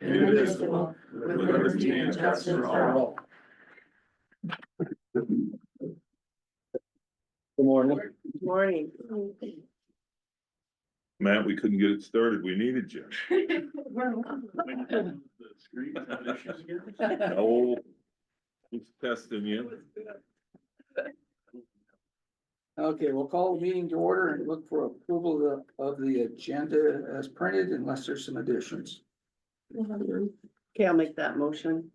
indivisible, with liberty and justice for all. Good morning. Morning. Matt, we couldn't get it started. We needed you. Oh, he's testing you. Okay, we'll call the meeting to order and look for approval of the agenda as printed unless there's some additions. Okay, I'll make that motion.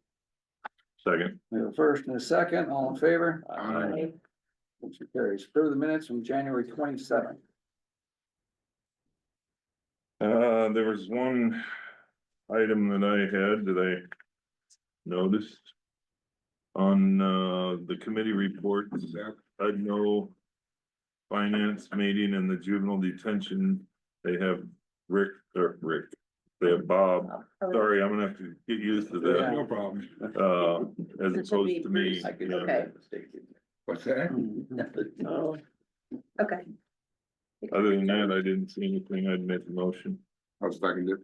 Second. We have a first and a second, all in favor? Aye. Motion carries. Approve the minutes from January 27th. There was one item that I had that I noticed on, the committee report. I know finance meeting and the juvenile detention, they have Rick, they have Bob. Sorry, I'm gonna have to get used to Yeah, that, no problem. as opposed to me. Okay. What's that? Oh. Okay. Other than that, I didn't see anything. I'd make a motion. I was talking to.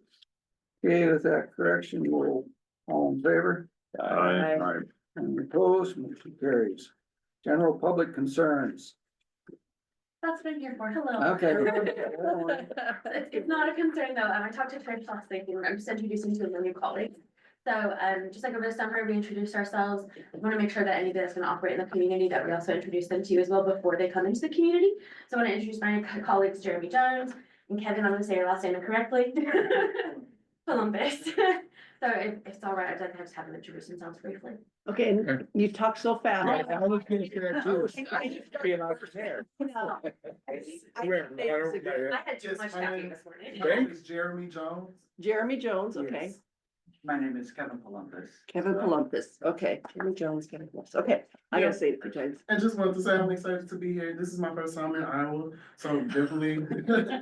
Okay, with that correction, we'll all in favor? Aye. All right. And opposed, motion carries. General public concerns. That's what I'm here for. Hello. Okay. It's not a concern though. I talked to Trish last week and I'm just introducing to a new colleagues. So, just like over the summer, we introduced ourselves. We want to make sure that anybody that's going to operate in the community, that we also introduce them to you as well before they come into the community. So I want to introduce my colleagues, Jeremy Jones and Kevin. I'm going to say your last name incorrectly. Columbus. So if it's all right, I'd like to just have them introduce themselves briefly. Okay, and you talk so fast. I was gonna say that too. Being out there. No. Where? I had too much caffeine this morning. My name is Jeremy Jones. Jeremy Jones, okay. Yes. My name is Kevin Columbus. Kevin Columbus, okay. Jeremy Jones, Kevin Columbus, okay. I gotta say it a few times. I just wanted to say I'm excited to be here. This is my first time in Iowa, so I'm definitely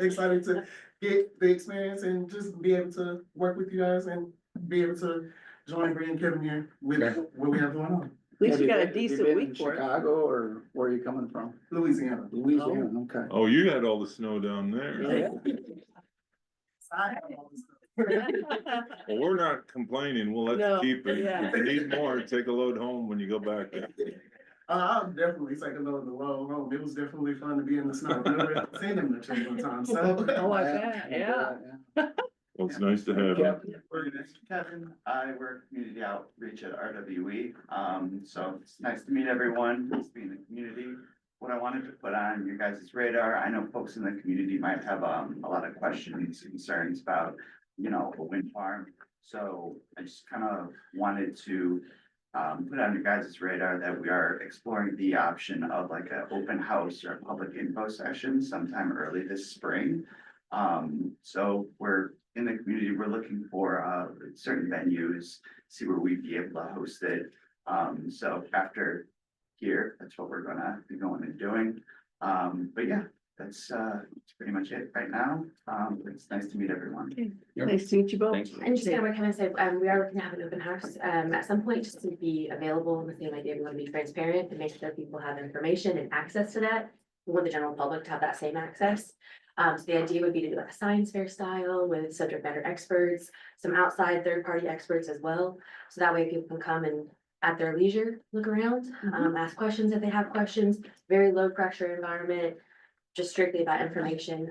excited to get the experience and just be able to work with you guys and be able to join Bree and Kevin here with Okay. what we have going on. At least you got a Have you decent been week in for it. Chicago, or where are you coming from? Louisiana. Louisiana, okay. Oh, you had all the snow down there. Yeah. I have all this stuff. Well, we're not complaining. We'll let No, you keep it. yeah. If you need more, take a load home when you go back. I'll definitely take a load of the load home. It was definitely fun to be in the snow. I've never seen them in the tree one time, so. Oh, I bet, yeah. Well, it's nice to have you. Kevin, I work community outreach at RWE, so it's nice to meet everyone, nice to be in the community. What I wanted to put on your guys' radar, I know folks in the community might have, a lot of questions, concerns about, a wind farm. So I just kind of wanted to, put on your guys' radar that we are exploring the option of like an open house or a public info session sometime early this spring. So we're in the community, we're looking for certain venues, see where we'd be able to host it. So after here, that's what we're gonna be going and doing. But yeah, that's pretty much it right now. It's nice to meet everyone. Nice to meet you both. And just kind of what Kevin said, we are looking to have an open house, at some point, just to be available. The same idea, we want to be transparent and make sure that people have information and access to that. We want the general public to have that same access. So the idea would be to do like a science fair style with subject matter experts, some outside third-party experts as well. So that way people can come and at their leisure, look around, ask questions if they have questions, very low pressure environment, just strictly about information.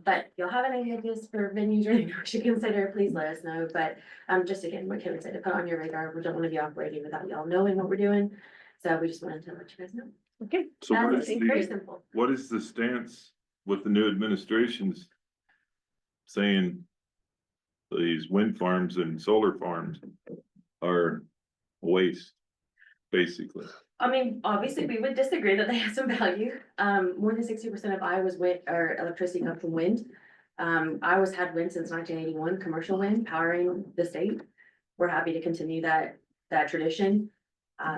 But if you'll have any ideas for venues or anything we should consider, please let us know. But just again, what Kevin said, to put on your radar, we don't want to be operating without y'all knowing what we're doing. So we just wanted to let you guys know. Okay. So what is It's very the, simple. what is the stance with the new administrations saying these wind farms and solar farms are waste, basically? I mean, obviously, we would disagree that they have some value. More than 60% of Iowa's wind or electricity comes from wind. Iowa's had wind since 1981, commercial wind powering the state. We're happy to continue that tradition.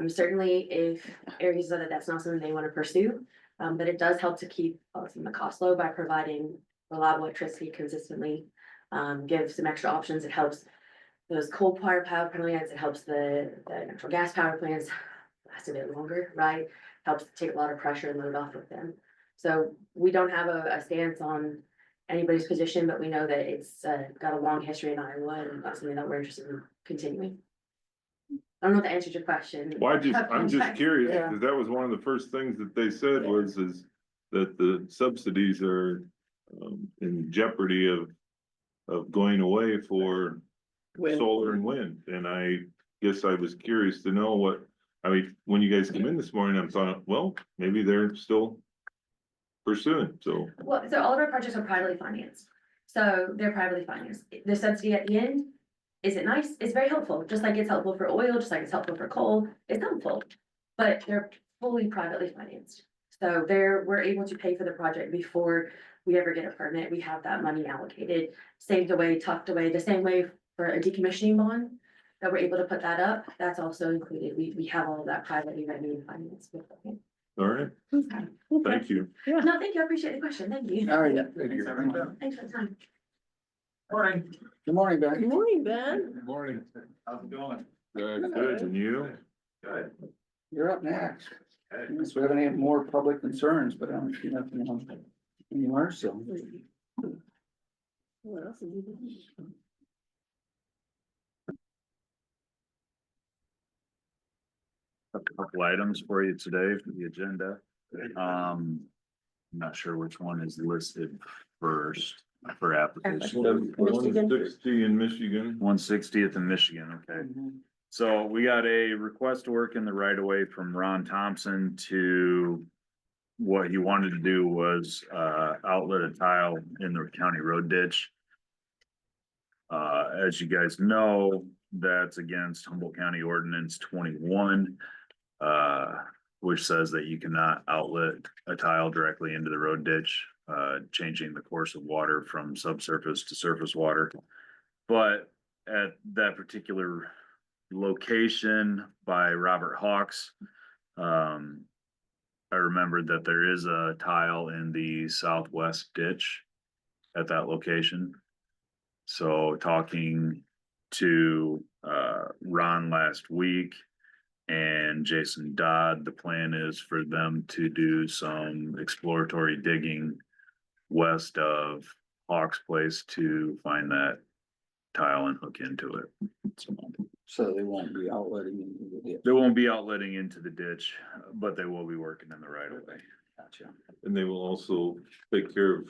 Certainly if areas that that's not something they want to pursue, but it does help to keep the cost low by providing reliable electricity consistently. Give some extra options. It helps those coal power plants. It helps the natural gas power plants last a bit longer, right? Helps take a lot of pressure and load off of them. So we don't have a stance on anybody's position, but we know that it's got a long history in Iowa and that's something that we're interested in continuing. I don't know if that answered your question. Well, I'm just curious, Yeah. because that was one of the first things that they said is that the subsidies are in jeopardy of going away for Wind. solar and wind, and I guess I was curious to know what, I mean, when you guys came in this morning, I thought, well, maybe they're still pursuing, so. Well, so all of our projects are privately financed. So they're privately financed. The subsidy at the end, is it nice? It's very helpful, just like it's helpful for oil, just like it's helpful for coal. It's helpful. But they're fully privately financed. So we're able to pay for the project before we ever get a permit. We have that money allocated, saved away, tucked away, the same way for a decommissioning bond. That we're able to put that up, that's also included. We have all of that privately revenue financed. All right, thank you. No, thank you. I appreciate the question. Thank you. All right. Thanks, everyone. Thanks for the time. Morning. Good morning, Good Ben. morning, Ben. Good morning. How's it going? Good, and you? Good. You're up next. Unless we have any more public concerns, but I don't see nothing on anywhere, so. What else is he doing? A couple items for you today for the agenda. I'm not sure which one is listed first for application. 160 in Michigan. 160th in Michigan, okay. So we got a request to work in the right of way from Ron Thompson to what he wanted to do was outlet a tile in the county road ditch. As you guys know, that's against Humboldt County Ordinance 21. Which says that you cannot outlet a tile directly into the road ditch, changing the course of water from subsurface to surface water. But at that particular location by Robert Hawks, I remembered that there is a tile in the southwest ditch at that location. So talking to Ron last week and Jason Dodd, the plan is for them to do some exploratory digging west of Hawks Place to find that tile and hook into it. So they won't be outletting into the ditch. They won't be outletting into the ditch, but they will be working in the right of way. Gotcha. And they will also take care of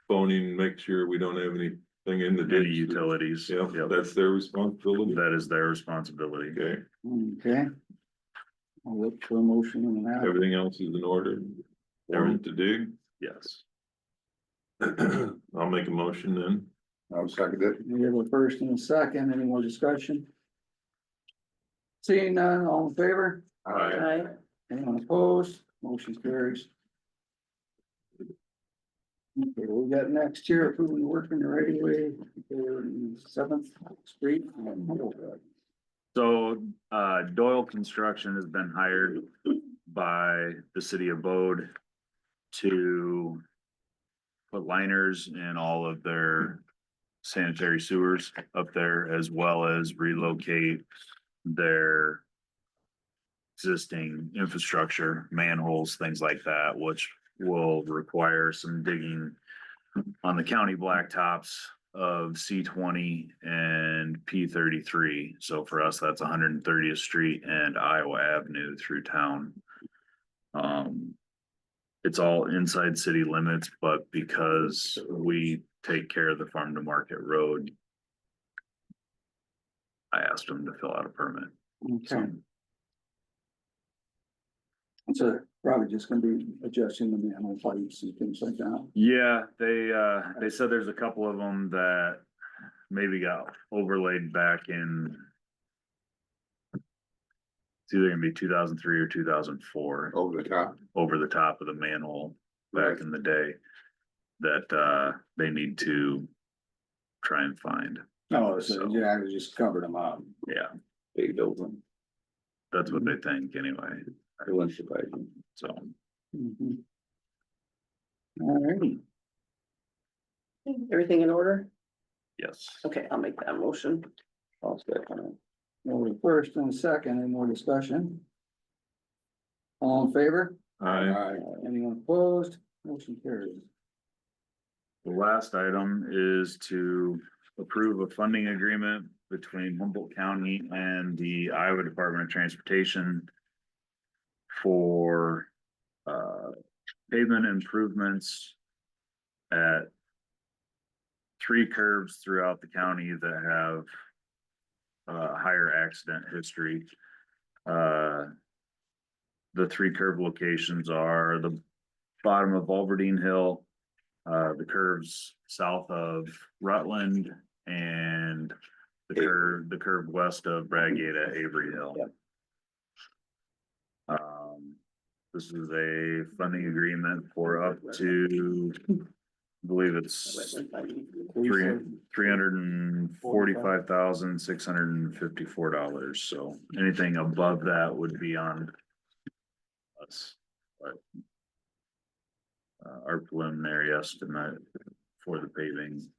phoning, make sure we don't have anything in the Any ditch. utilities. Yeah, Yep. that's their responsibility. That is their responsibility. Okay, Okay. I'll look for a motion on that. everything else is in order. Aaron to dig. Yes. I'll make a motion then. I'll second it. We have a first and a second. Any more discussion? Seeing none, all in favor? Aye. Anyone opposed? Motion carries. Okay, what we got next year, approving the work in the right of way for 7th Street. and Humboldt Road. So, Doyle Construction has been hired by the city of Bode to put liners in all of their sanitary sewers up there, as well as relocate their existing infrastructure, manholes, things like that, which will require some digging on the county blacktops of C20 and P33. So for us, that's 130th Street and Iowa Avenue through town. It's all inside city limits, but because we take care of the farm to market road, I asked them to fill out a permit. Okay. So probably just gonna be adjusting the manhole pipes and things like that. Yeah, they said there's a couple of them that maybe got overlaid back in. It's either gonna be 2003 or 2004, Over the top. over the top of the manhole back in the day. That they need to try and find. Oh, so yeah, I just covered them up. Yeah, Big open. that's what they think anyway, I went to buy them. so. Mhm. All righty. Everything in order? Yes. Okay, I'll make that motion. I'll second it. Well, the first and second, any more discussion? All in favor? Aye. Anyone opposed? Motion carries. The last item is to approve a funding agreement between Humboldt County and the Iowa Department of Transportation for pavement improvements at 3 curbs throughout the county that have higher accident history. The 3 curb locations are the bottom of Alverdine Hill, the curves south of Rutland, and the curve west of Bradgate at Avery Hill. This is a funding agreement for up to, I believe it's $345,654. So anything above that would be on us. But our preliminary estimate for the paving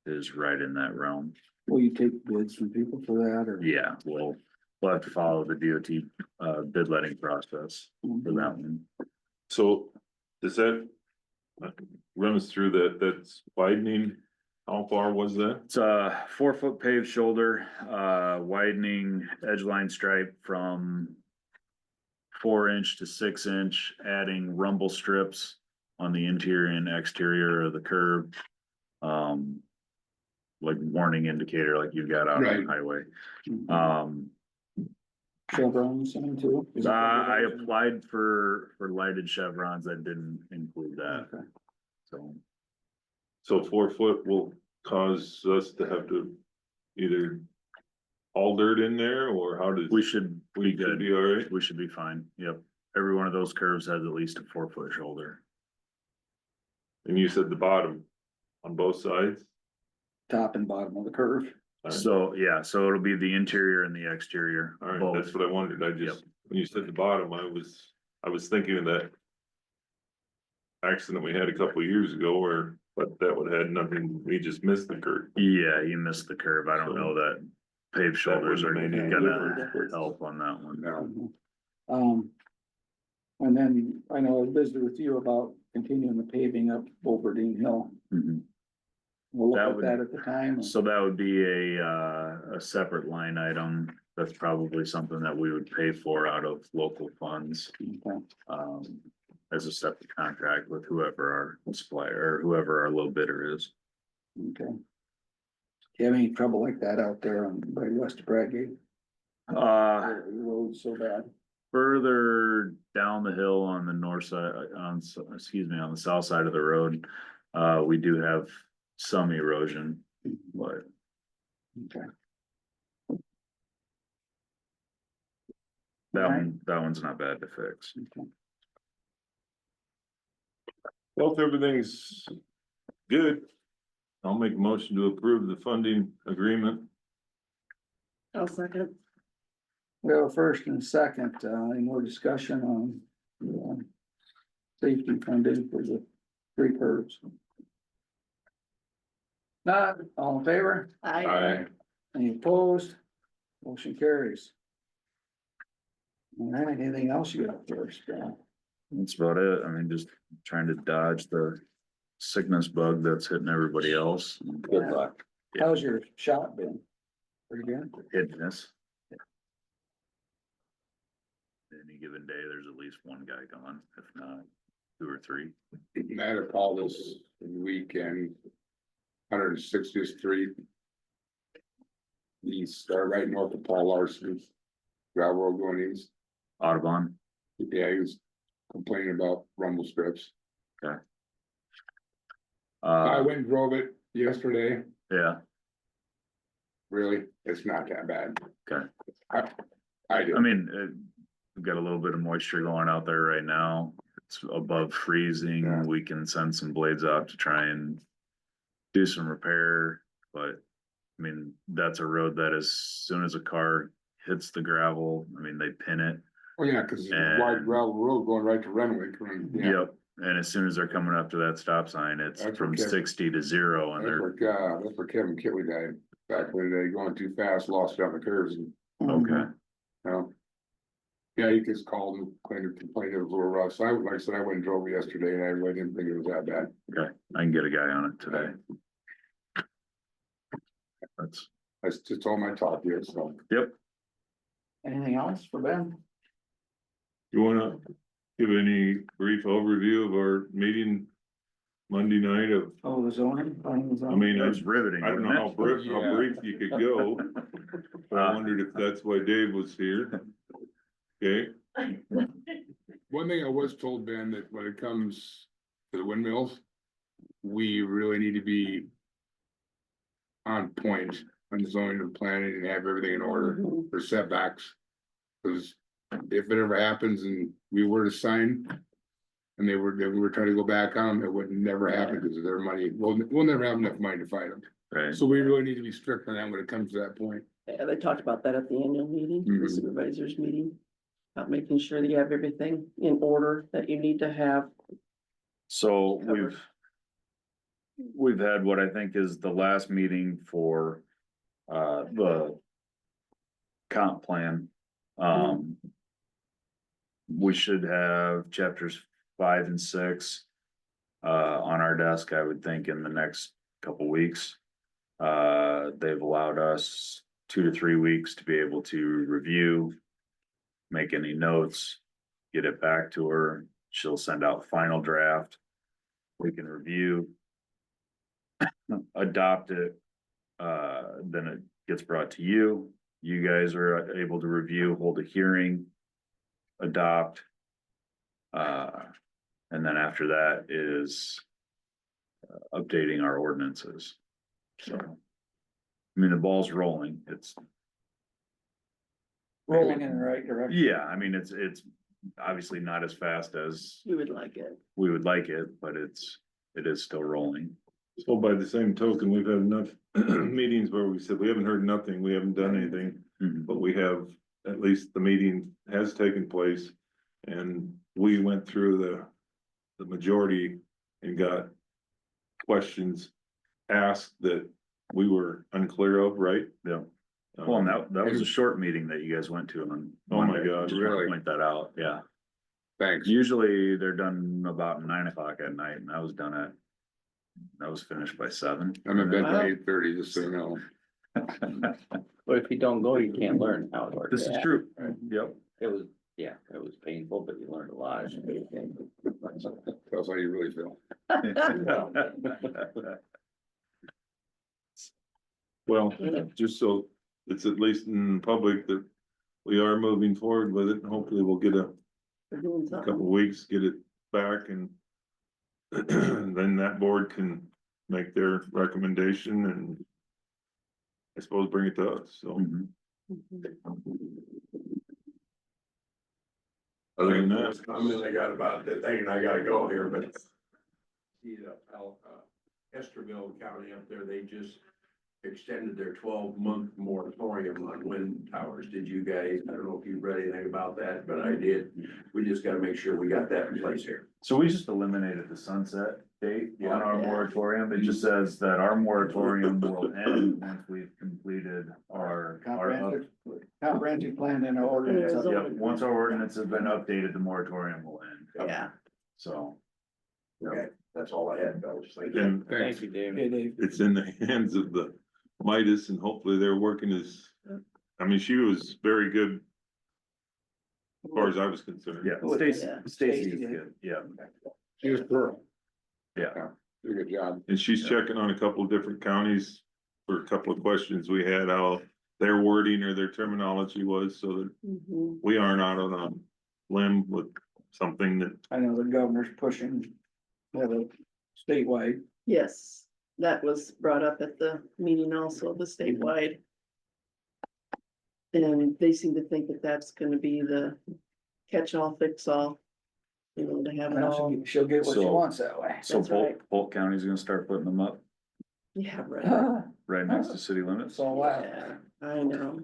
is right in that realm. Will you take bids from people for that or? Yeah, we'll have to follow the DOT bid letting process for that one. So does that run us through that's widening? How far was that? It's a 4-foot paved shoulder, widening edge line stripe from 4-inch to 6-inch, adding rumble strips on the interior and exterior of the curb. Like warning indicator like you've got out on the highway. Chevrons and too? Is it I covered? applied for lighted chevrons that didn't include that, Okay. so. 4 foot will cause us to have to either haul dirt in there, or how does? We should be should good. be all right. We should be fine. Yep. Every one of those curves has at least a 4-foot shoulder. And you said the bottom on both sides? Top and bottom of the curve. All right. So, yeah, so it'll be the interior and the exterior. All right, both. that's what I wondered. I just, when you said the bottom, I was thinking of that accident we had a couple of years ago but that would have had nothing, we just missed the curve. Yeah, you missed the curve. I don't know that paved shoulders are wouldn't have made any gonna difference. help on that one. And then I know I visited with you about continuing the paving up Alverdine Hill. Mhm. We'll That look at would- that at the time. So that would be a separate line item. That's probably something that we would pay for out of local funds. Okay. As a separate contract with whoever our supplier or whoever our low bidder is. Okay. Do you have any trouble like that out there on by west of Bradgate? The road's so bad. Further down the hill on the north side, on the south side of the road, we do have some erosion, but Okay. that one's not bad to fix. Okay. Well, if everything's good, I'll make a motion to approve the funding agreement. I'll second. We have a first and a second, any more discussion on safety funding for the 3 curves? Not, all in favor? I, Any opposed? Motion carries. All right, anything else you got first? That's about it. I mean, just trying to dodge the sickness bug that's hitting everybody else. Good luck. How's your shot been? Pretty good? Hiddenness. Any given day, there's at least one guy gone, if not 2 or 3. Matt had called us weekend, 160th Street. East, right north of Paul Larson's gravel road going east. Audubon. Yeah, he was complaining about rumble strips. I Uh, went and drove it yesterday. yeah, Really, it's not that bad. okay. I do. I mean, we've got a little bit of moisture going out there right now. It's above freezing. Yeah. We can send some blades out to try and do some repair, but I mean, that's a road that as soon as a car hits the gravel, I mean, they pin it. Oh, yeah, cause it's a And- wide gravel road going right to Renwick. And, yeah, Yep, and as soon as they're coming up to that stop sign, it's That's from okay. 60 to 0 and That's they're, where Kevin Kitley died back when they going too fast, lost it on the curves and, okay. you know. Yeah, you just called and complained it was a little rough. So like I said, I went and drove yesterday and I really didn't think it was that bad. Okay, I can get a guy on it today. That's just all my talk here, so. Yep. Anything else for Ben? You wanna give any brief overview of our meeting Monday night of, Oh, the zoning? I mean, It was riveting. I don't know how brief, Yeah. you could go. But I wondered if that's why Dave was here. Okay, One thing I was told, Ben, that when it comes to the windmills, we really need to be on point on the zoning and planning and have everything in order for setbacks. Cause if it ever happens and we were to sign and they were trying to go back on them, it would never happen because of their money. We'll never have enough money to fight them. Right, So we really need to be strict on that when it comes to that point. Yeah, they talked about that at the annual meeting, the Mhm. supervisors meeting. About making sure that you have everything in order that you need to have. so Covered. we've had what I think is the last meeting for the comp plan. We should have chapters 5 and 6 on our desk, I would think, in the next couple weeks. They've allowed us 2 to 3 weeks to be able to review, make any notes, get it back to her. She'll send out final draft. We can review, adopt it. Then it gets brought to you. You guys are able to review, hold a hearing, adopt. And then after that is updating our ordinances. So, I mean, the ball's rolling. It's, Rolling in the right direction. yeah, I mean, it's obviously not as fast as We would like it. we would like it, but it is still rolling. so by the same token, we've had enough meetings where we said we haven't heard nothing, we haven't done anything. Mhm. But we have, at least the meeting has taken place. And we went through the majority and got questions asked that we were unclear of, right? Yeah. Well, and that was a short meeting that you guys went to on. Oh my Monday. God, Just wanna really? Point that out, yeah. Thanks. Usually they're done about 9 o'clock at night and I was finished by 7. I'm in bed Wow. by 8:30, just so you know. But if you don't go, you can't learn how it works. This is true. Yep. It was, yeah, it was painful, but you learned a lot. That's how you really feel. Well, just so it's at least in public that we are moving forward with it, and hopefully we'll get a We're doing couple something. weeks, get it back and then that board can make their recommendation and I suppose bring it to us, so. Mhm. Other than that, Comment I got about the thing, and I gotta go here, but. See, Esterville County up there, they just extended their 12-month moratorium on wind towers. Did you guys, I don't know if you've read anything about that, but I did. We just gotta make sure we got that in place here. So we just eliminated the sunset date on our Yeah. moratorium. It just says that our moratorium will end once we've completed our. Comprehensive plan and ordinance. Yeah. Yep, once our ordinance has been updated, the moratorium will end. Yeah, So. Okay, that's all I had. I was thinking. and Thank you, David. Okay, Dave. it's in the hands of the Midas and hopefully they're working as, I mean, she was very good. As far as I was concerned. Yeah, Good. Stacy, Yeah. Stacy is Stacy, good, yeah, She was thorough. yeah. Did a good job. And she's checking on a couple of different counties for a couple of questions we had, how their wording or their terminology was, so that mhm. we aren't out on a limb with something that, I know the governor's pushing, have a statewide. Yes, that was brought up at the meeting also, the statewide. And they seem to think that that's gonna be the catch-all, fix-all. You know, to have it all, She'll get what she So- wants that way. So That's right. Polk County's gonna start putting them up yeah, right. right next to city limits. It's all that. Yeah, I know.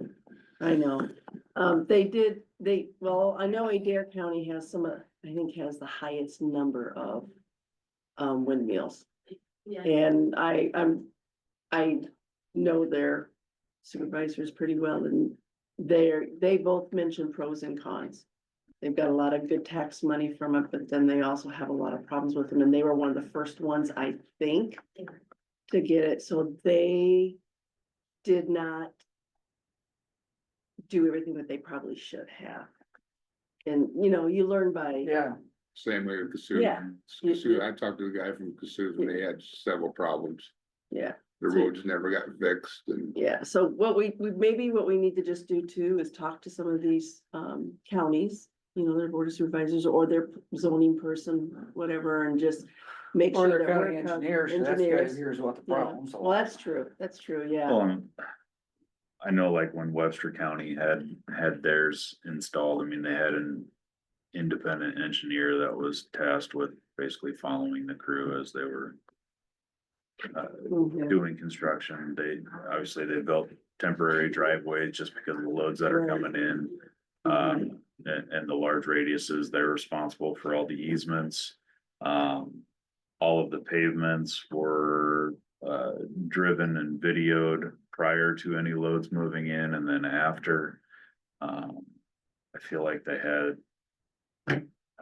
Well, I know Adair County has some, I think has the highest number of windmills. Yeah. And I know their supervisors pretty well and they both mention pros and cons. They've got a lot of good tax money from it, but then they also have a lot of problems with them, and they were one of the first ones, I think, to get it, so they did not do everything that they probably should have. And, you know, you learn by, Yeah, Same way with Cassuth. Yeah. Cassuth, I talked to the guy from Cassuth and they had several problems. yeah. The So- roads never got fixed and Yeah, so what we maybe what we need to just do too is talk to some of these counties, you know, their board of supervisors or their zoning person, whatever, and just make or sure their that county we're. engineers, so that's guys, here's what the Yeah, problems are. well, that's true, yeah. I know like when Webster County had theirs installed, I mean, they had an independent engineer that was tasked with basically following the crew as they were Mhm. doing construction. Obviously they built temporary driveways just because of the loads that are Right. coming in. And the large radiuses, they're responsible for all the easements. All of the pavements were driven and videoed prior to any loads moving in and then after. I feel like they had, I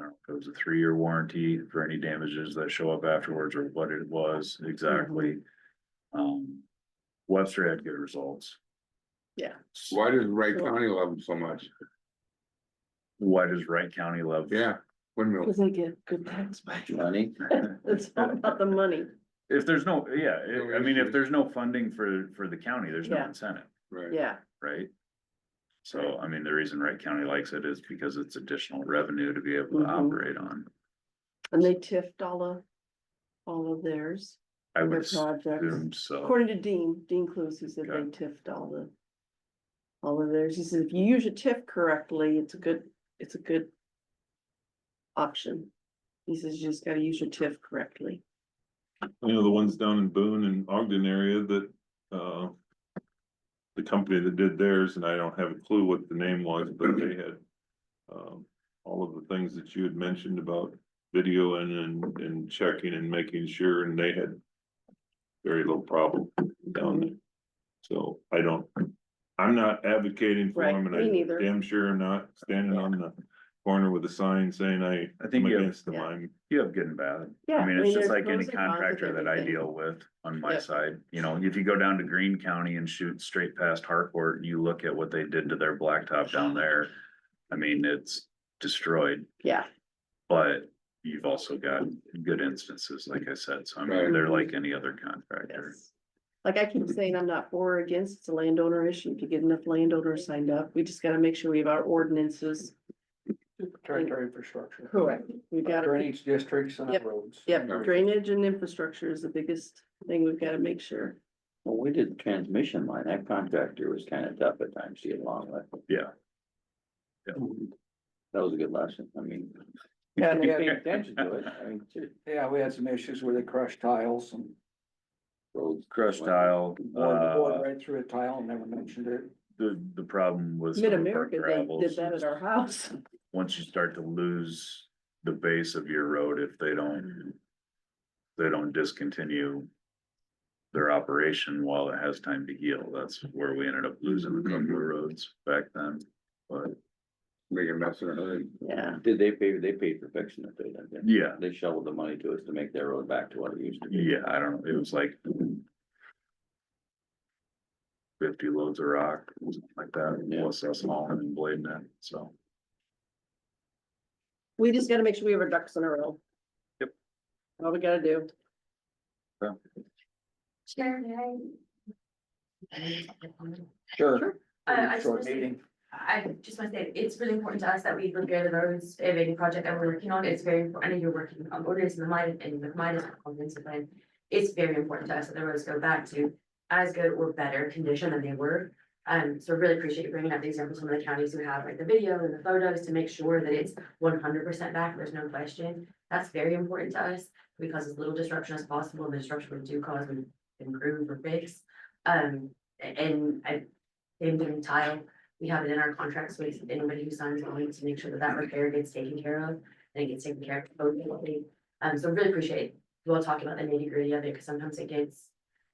don't know if it was a 3-year warranty for any damages that show up afterwards or what it was exactly. Webster had good results. Yeah. why does Wright County love them so much? Why does Wright County love? Yeah, windmill. Cause they get good tax money. Money. It's all about the money. If there's no, yeah, No I mean, if issues. there's no funding for the county, there's no Yeah. incentive, Right. Yeah, right? So, I mean, the reason Wright County likes it is because it's additional revenue to be able to Mhm. operate on. and they tiffed all of theirs, I their would projects. assume so. According to Dean Clues, who said they Okay. tiffed all of theirs. He said, if you use your TIF correctly, it's a good option. He says, you just gotta use your TIF correctly. You know, the ones down in Boone and Ogden area that, the company that did theirs, and I don't have a clue what the name was, but they had, all of the things that you had mentioned about videoing and checking and making sure, and they had very little problem down there. So I'm not advocating for Right, them, and me I neither. damn sure am not standing on the corner with a sign saying I I'm think against them. yeah. you have good and bad. Yeah, I mean, I it's mean, just there's like any pros and cons with contractor that I everything. deal with on my Yep. side. You know, if you go down to Greene County and shoot straight past Harcourt and you look at what they did to their blacktop down there. I mean, it's destroyed, Yeah, but you've also got good instances, like I said. So I mean, Right. they're like any other contractor. yes. Like I keep saying, I'm not for or against, it's a landowner issue. If you get enough landowners signed up, we just gotta make sure we have our ordinances. Protect our infrastructure. Correct. We gotta, Drainage districts and Yep. roads. yep, drainage and infrastructure is the biggest thing we've gotta make sure. Well, we did the transmission line, that contractor was kind of tough at times to get along with. Yeah. That was a good lesson, I mean. Yeah, If they you had- pay attention to it, I mean, Yeah, we had some issues where they crushed tiles and roads. Crushed tile, bored right through a tile and never mentioned it. the problem was. some of our Mid-America, they gravels did that is at our house. Once you start to lose the base of your road, if they don't discontinue their operation while it has time to heal. That's where we ended up losing a couple of roads back then, but Make a mess of it. Yeah, Did they paid for fixing it, they did. yeah, They shoveled the money to us to make their road back to what it used to be. yeah, I don't know, it was like 50 loads of rock, something like that, Yeah. plus us hauling and blading it, so. we just gotta make sure we have our ducks in a row. Yep. All we gotta do. Chair, may Sure. I just Short wanna say- meeting. I just want to say, it's really important to us that we repair the roads, if any project that we're working on, it's very important, I know you're working on ordinance and the mine, and with mine is comprehensive plan. It's very important to us that the roads go back to as good or better condition than they were. So really appreciate you bringing up the examples from the counties who have like the video and the photos to make sure that it's 100% back, there's no question. That's very important to us, because as little disruption as possible, and the disruption we do cause, we improve or fix. And I, same thing with tile. We have it in our contracts with anybody who signs on to make sure that that repair gets taken care of and it gets taken care of appropriately. So really appreciate you all talking about the nitty gritty of it, because sometimes it gets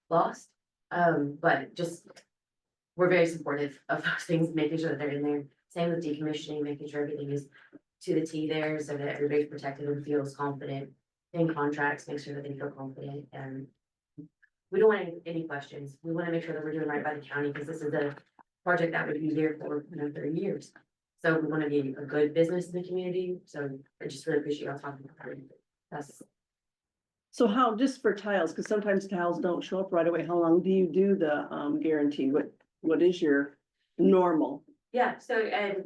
lost. But just, we're very supportive of those things, making sure that they're in there. Same with decommissioning, making sure everything is to the T there, so that everybody's protected and feels confident in contracts, make sure that they feel confident, and we don't want any questions. We want to make sure that we're doing right by the county, because this is a project that would be here for, 30 years. So we want to be a good business in the community, so I just really appreciate y'all talking about it. That's, So how, just for tiles, because sometimes tiles don't show up right away, how long do you do the guarantee? What is your normal? yeah, so, and,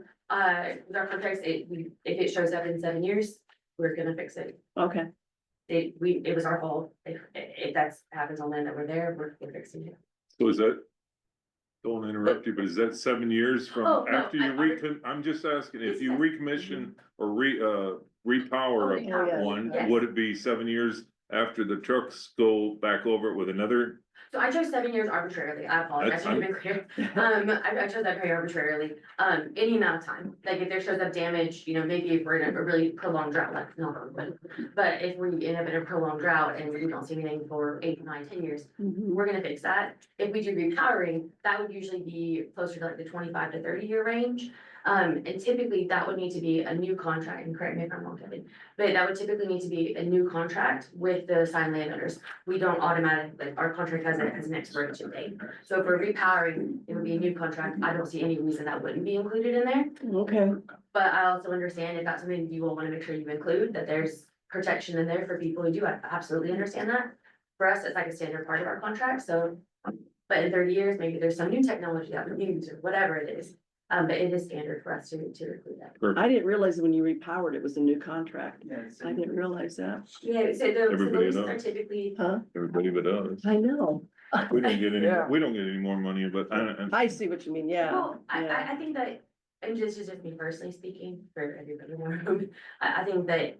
with our contracts, if it shows up in 7 years, we're gonna fix it. Okay, It was our fault. If that's happens on land that we're there, we're fixing it. So is that? Don't interrupt you, but is that 7 years Oh, from no, after you I'm just asking, if you recommission or repower Oh, yeah. one, Yes. would it be 7 years after the trucks go back over it with another? So I chose 7 years arbitrarily. I apologize. I should have been clear. I chose that very arbitrarily. Any amount of time, like if there shows up damage, maybe if we're in a really prolonged drought, like not open. But if we end up in a prolonged drought and we don't see anything for 8, 9, 10 years, Mhm. we're gonna fix that. If we do repowering, that would usually be closer to like the 25 to 30 year range. And typically that would need to be a new contract, and correct me if I'm wrong, Kevin, but that would typically need to be a new contract with the assigned landowners. We don't automatically, like our contract has an expiration date. So if we're repowering, it would be a new contract. I don't see any reason that wouldn't be included in there. Okay, But I also understand if that's something you will wanna make sure you include, that there's protection in there for people who do. I absolutely understand that. For us, it's like a standard part of our contract, so, but in 30 years, maybe there's some new technology that we use or whatever it is. But it is standard for us to include that. I didn't realize when you repowered, it was a new contract. Yes. I didn't realize that. Yeah, so the Everybody leases are knows. typically, Huh? Everybody but us. I know. We don't get any, Yeah. we don't get any more money, but I see what you mean, yeah. well, Yeah. I think that, and just me personally speaking, for everybody in the room, I think that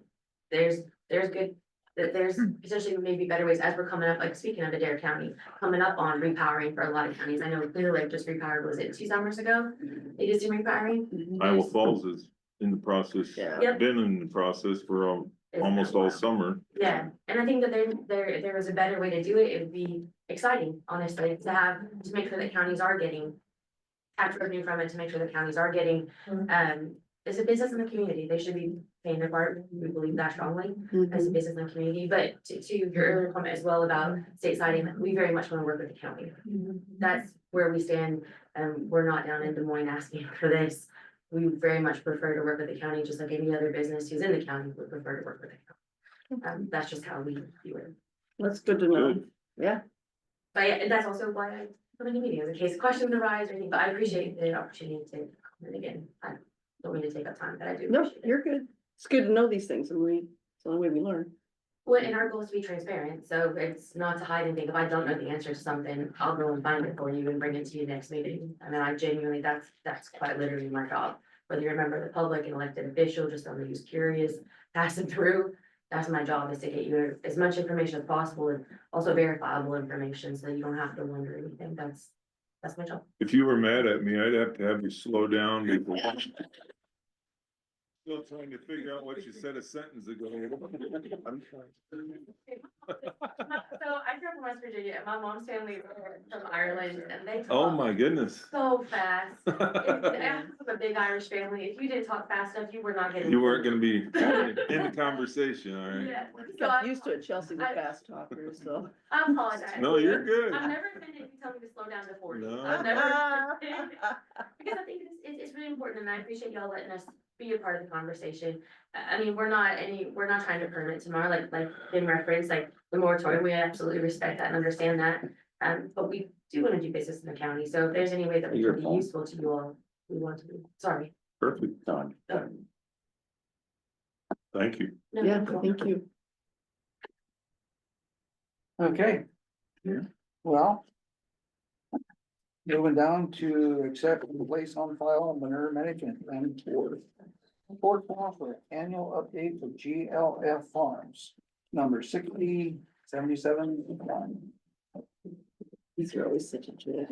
there's good, that there's potentially maybe better ways as we're coming up, like speaking of Adair County, coming up on repowering for a lot of counties. I know Clear Lake just repowered, was it 2 summers ago? They did some repowering. Mhm. Iowa Falls is in the process, Yeah. Yep. been in the process for almost all summer. Yeah, and I think that there was a better way to do it. It would be exciting, honestly, to make sure that counties are getting tax revenue from it, to make sure that counties are getting, as a business in the community, they should be paying their part. We believe that strongly as a Mhm. business in the community, but to your earlier comment as well about state siding, we very much want to work with the county. That's where we stand, we're not down in Des Moines asking for this. We very much prefer to work with the county, just like any other business who's in the county would prefer to work with the county. That's just how we do it. That's good to know. Good. Yeah, But yeah, and that's also why I come into meetings, in case questions arise or anything, but I appreciate the opportunity to comment again. I don't mean to take up time, but I do no, appreciate it. you're good. It's good to know these things and it's the only way we learn. Well, and our goal is to be transparent, so it's not to hide anything. If I don't know the answer to something, I'll go and find it for you and bring it to you next meeting. I mean, I genuinely, that's quite literally my job. Whether you're a member of the public, an elected official, just somebody who's curious, pass it through. That's my job, is to get you as much information as possible and also verifiable information, so that you don't have to wonder anything. That's my job. If you were mad at me, I'd have to have you slow down before. Still trying to figure out what you said a sentence ago. I'm trying. So I grew up in West Virginia, and my mom's family is from Ireland, and they Oh, talk my goodness. so fast. I'm from a big Irish family. If you didn't talk fast enough, you were not getting. You weren't gonna be in the conversation, all right? Yeah. So Got I used to it, Chelsea's a fast talker, so. apologize. No, you're good. I'm never offended if you tell me to slow down to 40. No. I'm never because I think it's really important, and I appreciate y'all letting us be a part of the conversation. I mean, we're not trying to permit tomorrow, like in reference, like the moratorium, we absolutely respect that and understand that. But we do want to do business in the county, so if there's any way that we can be useful to you all, we want to be, sorry. Perfect. Thank you. No, Yeah, no. thank you. Okay. Yeah. Well. Moving down to accept and place on file manure management plan board. Report file for annual update for GLF Farms, number 6077. These are always such a joke.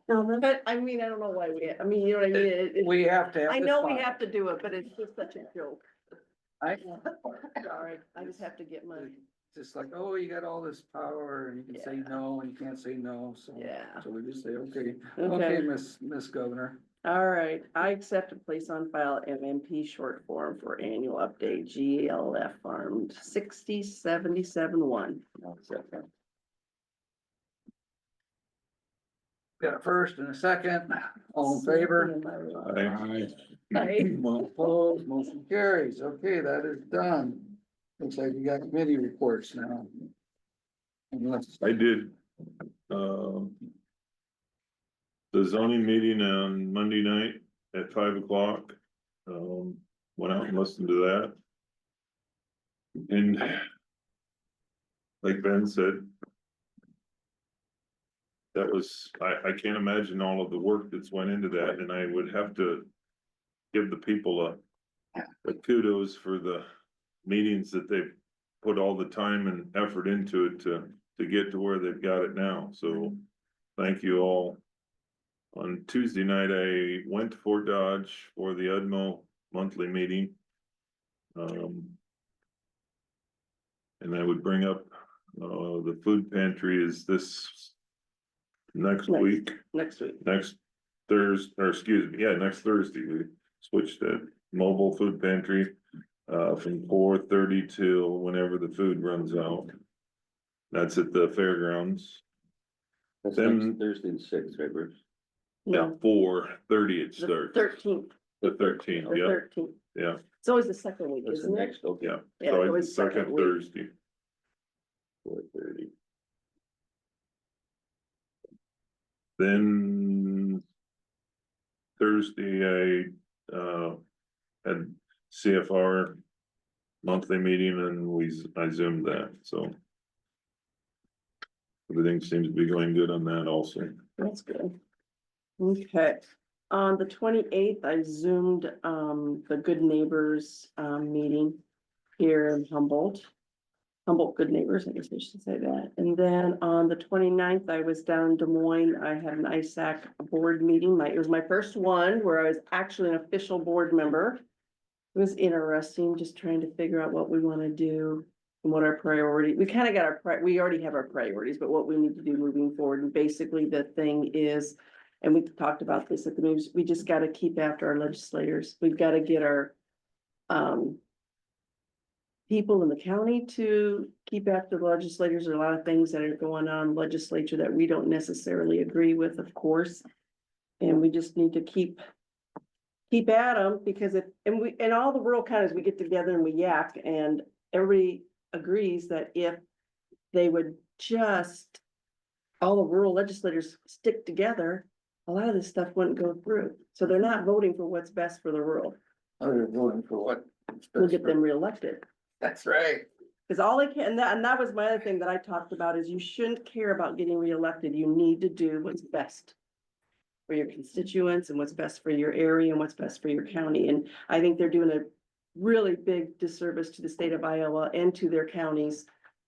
No, but I mean, I don't know why I mean, you know what I mean? We have to have. I this know we file. have to do it, but it's just such a joke. I, Sorry, I just have to get my, just like, oh, you got all this power and you can say Yeah. no and you can't say no, so. yeah. So we just say, okay, Okay. okay, Miss Governor. All right, I accept and place on file MMP short form for annual update, GLF Farm 6077-1. Got a first and a second, all in favor? Opposed, motion carries. Okay, that is done. Looks like you got committee reports now. Unless, I did, the zoning meeting on Monday night at 5 o'clock. Went out and listened to that. And like Ben said, that was, I can't imagine all of the work that's went into that, and I would have to give the people a kudos for the meetings that they've put all the time and effort into it to get to where they've got it now, so thank you all. On Tuesday night, I went to Fort Dodge for the UDMO monthly meeting. And I would bring up, the food pantry is this next week, Next week. next Thursday, or excuse me, yeah, next Thursday, we switched to mobile food pantry. From 4:30 till whenever the food runs out. That's at the fairgrounds. That's Then- next Thursday the sixth, right, Bruce? Yeah, No, 4:30 it the starts, 13th, the 13th, or yeah, 13th. yeah, It's always the second week, That's the isn't it? next, okay. yeah. Yeah, So it it's was the second second week. Thursday. 4:30. Then Thursday, I had CFR monthly meeting and I zoomed that, so. Everything seems to be going good on that also. That's good. Okay, on the 28th, I zoomed, the Good Neighbors, meeting here in Humboldt. Humboldt Good Neighbors, I guess I should say that. And then on the 29th, I was down in Des Moines. I had an ISAC board meeting. It was my first one where I was actually an official board member. It was interesting, just trying to figure out what we want to do and what our priority, we kind of got we already have our priorities, but what we need to do moving forward. And basically the thing is, and we talked about this at the news, we just got to keep after our legislators. We've got to get our people in the county to keep after the legislators. There are a lot of things that are going on in the legislature that we don't necessarily agree with, of course. And we just need to keep at them, because in all the rural counties, we get together and we yak, and everybody agrees that if they would just, all the rural legislators stick together, a lot of this stuff wouldn't go through. So they're not voting for what's best for the rural. they're voting for what? We'll get them reelected. That's right. Because all they can, and that was my other thing that I talked about, is you shouldn't care about getting reelected. You need to do what's best for your constituents and what's best for your area and what's best for your county. And I think they're doing a really big disservice to the state of Iowa and to their counties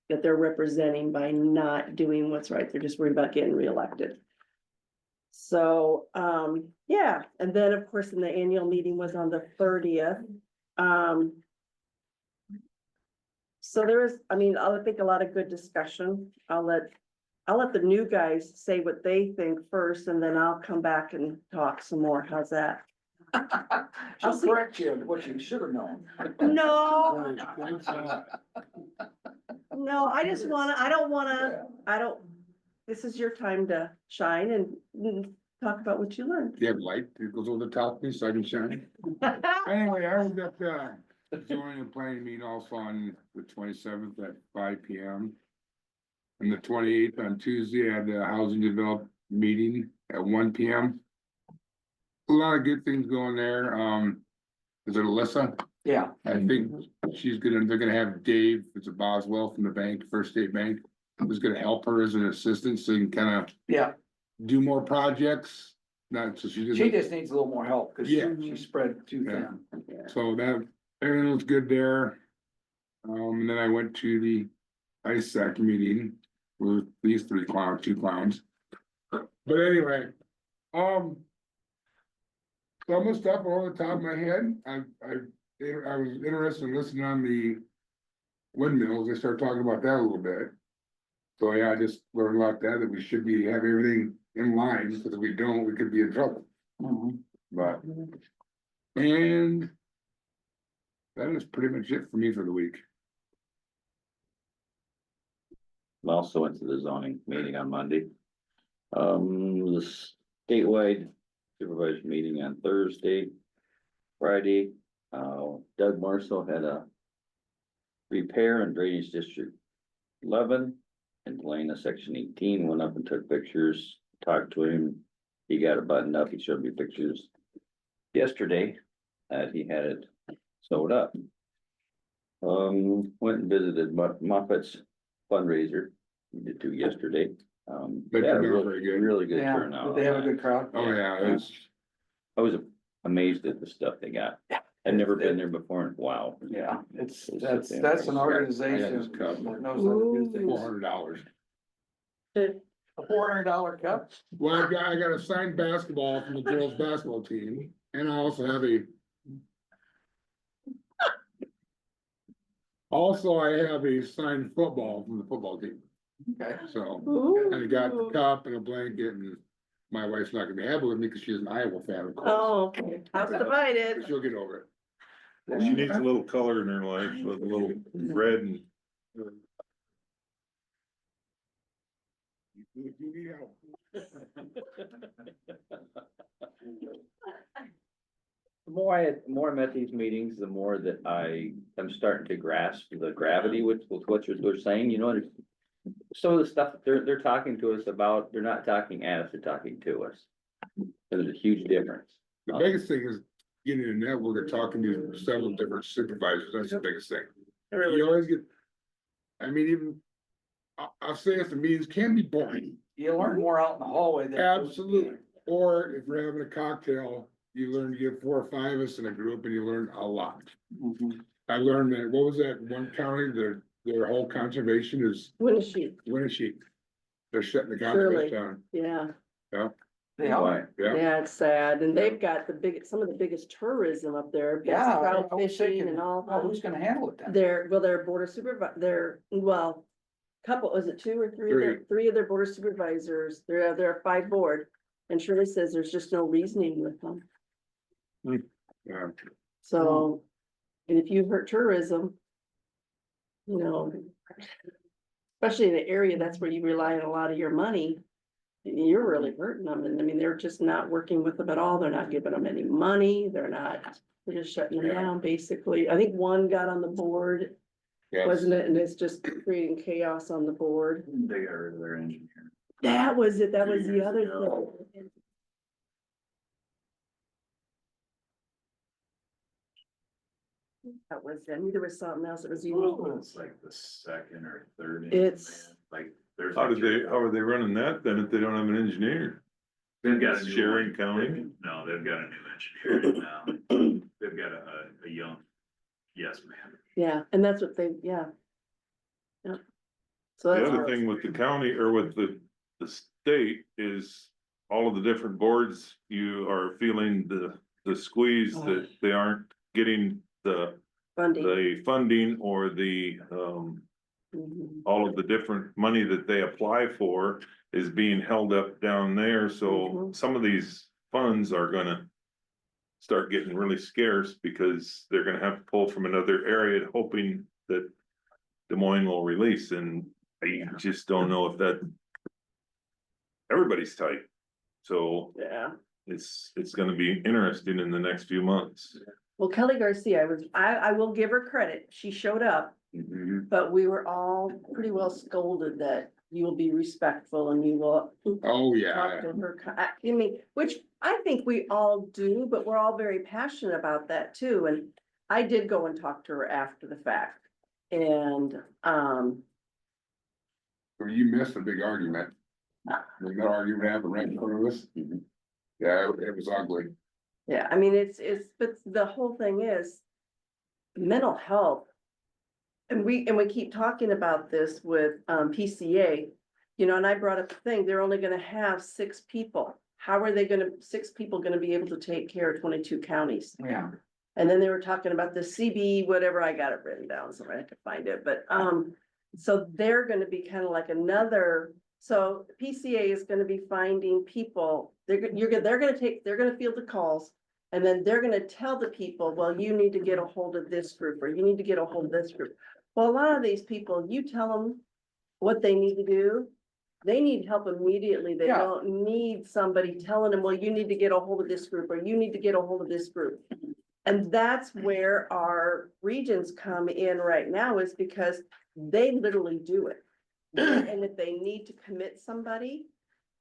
that they're representing by not doing what's right. They're just worried about getting reelected. So, yeah. And then, of course, in the annual meeting was on the 30th. So there is, I mean, I think a lot of good discussion. I'll let the new guys say what they think first, and then I'll come back and talk some more. How's that? I'll correct you on what you should have known. No, no, I just this is your time to shine and talk about what you learned. Do you have light that goes over the top of me so I can shine? Anyway, I was at the zoning and planning meeting also on the 27th at 5 p.m. And the 28th on Tuesday, I had the housing development meeting at 1 p.m. A lot of good things going there. Is it Alyssa? Yeah. I think they're gonna have Dave, it's a Boswell from the bank, First State Bank, who's gonna help her as an assistant, so you can kind of Yeah, do more projects. Not so she she just needs a little more help, because Yeah. she's spread too thin. So that, everything was good there. And then I went to the ISAC meeting with these two clowns. But anyway, some of the stuff off the top of my head, I was interested in listening on the windmills. They started talking about that a little bit. So yeah, I just learned about that we should have everything in line, because if we don't, we could be in trouble. Mhm. but. And. That is pretty much it for me for the week. I also went to the zoning meeting on Monday. The statewide supervisor meeting on Thursday. Friday, Doug Marshall had a repair in drainage district 11 and Delana section 18, went up and took pictures, talked to him. He got it buttoned up. He showed me pictures yesterday that he had it sewed up. Went and visited Moffat's fundraiser. We did 2 yesterday. They They had a turned out really, very good. really good Yeah, turnout. did they have a on that. good crowd? Oh, yeah, it's, I was amazed at the stuff they got. I'd never been there before and wow. Yeah, it's, It's- that's an I got organization this cup. that knows how to do things. $400. A $400 cup? Well, I got a signed basketball from the girls' basketball team, and I also have I have a signed football from the football team, Okay. so. Ooh. And I got the cup and a blanket, and my wife's not gonna be happy with me because she's an Iowa fan, of course. Oh, okay. House divided. But she'll get over it. She needs a little color in her life, with a little red and. You need help. The more I'm at these meetings, the more that I'm starting to grasp the gravity with what they're saying, you know. Some of the stuff they're talking to us about, they're not talking at us, they're talking to us. There's a huge difference. The biggest thing is getting a network of talking to several different supervisors, that's the biggest thing. You always get, I mean, even, I'll say if the meetings can be boring, You learn more out in the hallway than. absolutely. Or if we're having a cocktail, you learn to get 4 or 5 of us in a group and you learn a lot. Mhm. I learned that, what was that one county, their whole conservation is Winneshiek, Winneshiek. They're shutting the Surely. conservation yeah, down, They are. yeah. yeah, it's sad, and they've got some of the biggest tourism up there. best Yeah. trout I was fishing thinking, and all well, that. who's gonna handle it then? Their board of couple, was it 2 or 3? Three of their board of supervisors, they're a 5 board. And Shirley says there's just no reasoning with them, Yeah. so, and if you hurt tourism. You know. Especially in the area, that's where you rely on a lot of your money. You're really hurting them, and I mean, they're just not working with them at all, they're not giving them any money, they're just shutting them down, basically. I think one got on the board, Yes. wasn't it, and it's just creating chaos on the board. They got rid of their engineer. That was it, that 2 was the years other ago. thing. That was, I knew there was something else, it was you. It's like the second or third. It's- man. Like, there's. How like how are they running that then if they don't have an engineer? They've got a new Sharing one. County? No, they've got a new engineer now. They've got a young, yes, man. Yeah, and that's what they, yeah. Yep. So The that's. other thing with the county or with the state is all of the different boards, you are feeling the squeeze that they aren't getting the Funding. funding or Mhm. all of the different money that they apply for is being held up down there, so Mhm. some of these funds are gonna start getting really scarce because they're gonna have to pull from another area hoping that Des Moines will release, and I just don't know if that everybody's tight, so Yeah. it's gonna be interesting in the next few months. Well, Kelly Garcia, I will give her credit. She showed up, but we were all pretty well scolded that you will be respectful and you will. Oh, Talk yeah. to her, I mean, which I think we all do, but we're all very passionate about that too, and I did go and talk to her after the fact. And, You missed a big argument. That argument happened right in front of us. Yeah, it was ugly. yeah, I mean, it's, but the whole thing is mental health. And we keep talking about this with, PCA, you know, and I brought up the thing, they're only gonna have 6 people. How are 6 people gonna be able to take care of 22 counties? Yeah. And then they were talking about the CB, whatever, I got it written down somewhere, I could find it, but, so they're gonna be kind of like so PCA is gonna be finding people, they're gonna field the calls And then they're gonna tell the people, well, you need to get a hold of this group, or you need to get a hold of this group. Well, a lot of these people, you tell them what they need to do. They need help immediately. They Yeah. don't need somebody telling them, well, you need to get a hold of this group, or you need to get a hold of this group. And that's where our regions come in right now, is because they literally do it. And if they need to commit somebody,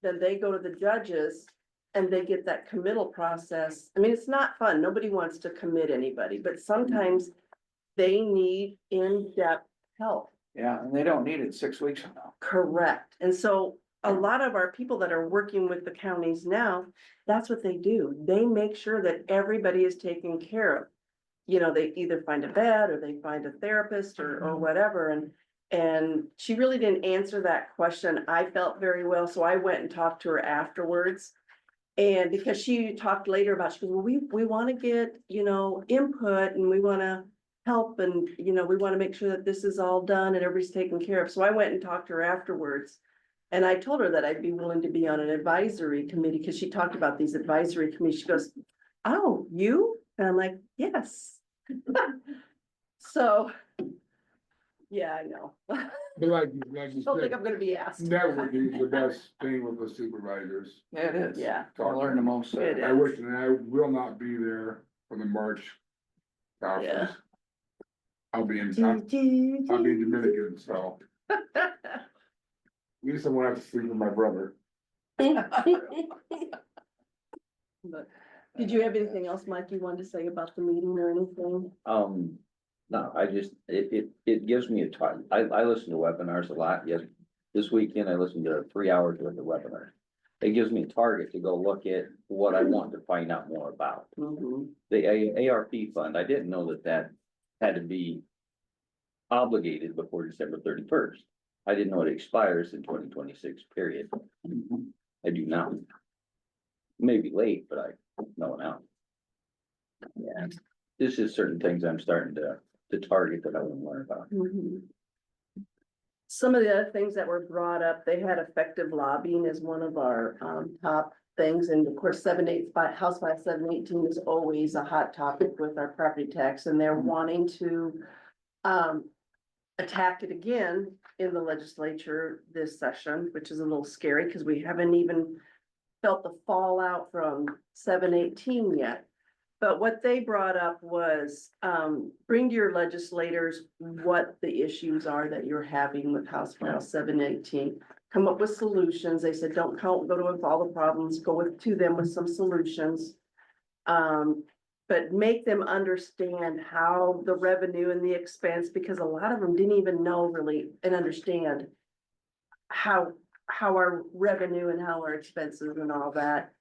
then they go to the judges and they get that committal process. I mean, it's not fun. Nobody wants to commit anybody, but sometimes they need in-depth help. Yeah, and they don't need it 6 weeks from now. Correct. And so a lot of our people that are working with the counties now, that's what they do. They make sure that everybody is taken care of. You know, they either find a bed or they find a therapist or whatever. And she really didn't answer that question. I felt very well, so I went and talked to her afterwards. And because she talked later about, she goes, well, we want to get, you know, input, and we want to help, and, you know, we want to make sure that this is all done and everybody's taken care of. So I went and talked to her afterwards. And I told her that I'd be willing to be on an advisory committee, because she talked about these advisory committees. She goes, oh, you? And I'm like, yes. So, yeah, I know. But like you Don't think said, I'm gonna be asked. networking is the best thing with the supervisors. Yeah, it is. Yeah. I learned the most. It is. I wish, and I will not be there for the March conference. I'll be in Dominican, so at least I won't have to sleep with my brother. But did you have anything else, Mike, you wanted to say about the meeting or anything? No, I just, it gives me a time. I listen to webinars a lot. Yes, this weekend I listened to 3 hours worth of webinars. It gives me a target to go look at what I want to find out more about. Mhm. The ARP fund, I didn't know that had to be obligated before December 31st. I didn't know it expires in 2026, period. I do now. Maybe late, but I know now. Yeah, this is certain things I'm starting to target that I want to learn about. Mhm. Some of the other things that were brought up, they had effective lobbying as one of our top things, and of course, House File 718 is always a hot topic with our property tax, and they're wanting to attack it again in the legislature this session, which is a little scary because we haven't even felt the fallout from 718 yet. But what they brought up was, bring to your legislators what the issues are that you're having with House File 718. Come up with solutions. They said, don't go with all the problems, to them with some solutions. But make them understand how the revenue and the expense, because a lot of them didn't even know really and understand how our revenue and how our expenses and all that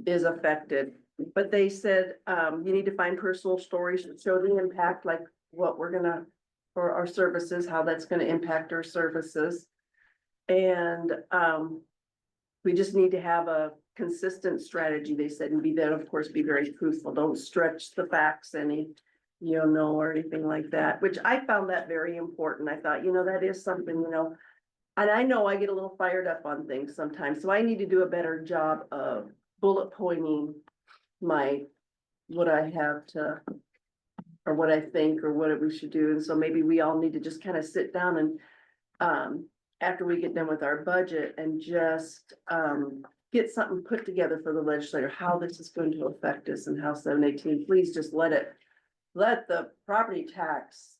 is affected. But they said, you need to find personal stories that show the impact, like what we're gonna, for our services, how that's gonna impact our services. And, we just need to have a consistent strategy, they said, and of course, be very truthful. Don't stretch the facts any, or anything like that, which I found that very important. I thought, that is something, and I know I get a little fired up on things sometimes, so I need to do a better job of bullet pointing what I have to, or what I think, or what we should do. And so maybe we all need to just kind of sit down and, after we get done with our budget, and just, get something put together for the legislator, how this is going to affect us in House 718. Please just let the property tax